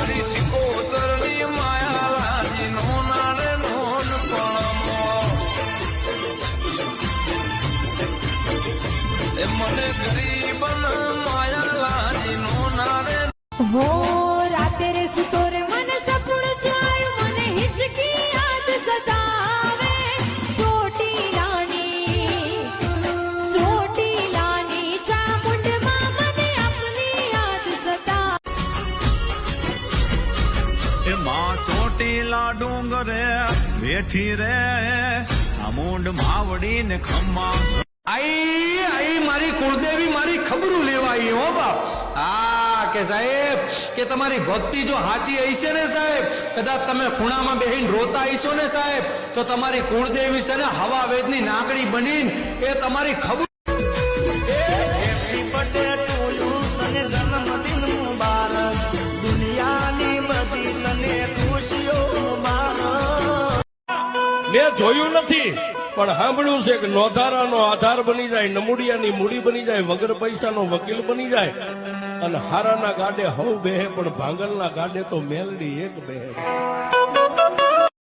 મારી સિકોતરની માયા લાજી નો નારે નોન પણમો એ મને ગરીબ માયા લાજી નો નારે હો રાતે રે સુતો રે મને સપનું જોયું મને હિચકી યાદ સતાવે ચોટીલાની ચામુંડમાં મને આપની યાદ સતાવે એ માં ચોટીલા ડુંગરે બેઠી રે ચામુંડ માવડી ને ખમ્મા આઈ મારી કુળદેવી મારી ખબરું લેવાઈ હો બાપ કે સાહેબ કે તમારી ભક્તિ જો સાચી હશે ને સાહેબ કદાચ તમે ખૂણામાં બેહીને રોતા હશો ને સાહેબ તો તમારી કુળદેવી છે ને હવા વેદની નાગડી બનીને એ તમારી ખબર દુનિયાની બધી તને ખુશીઓ મેં જોયું નથી પણ સાંભળ્યું છે કે નોંધારાનો આધાર બની જાય, નમૂડિયાની મૂડી બની જાય, વગર પૈસાનો વકીલ બની જાય અને હારાના ગાડે હવ બેહે પણ ભાંગલના ગાડે તો મેલડી એક બેહે.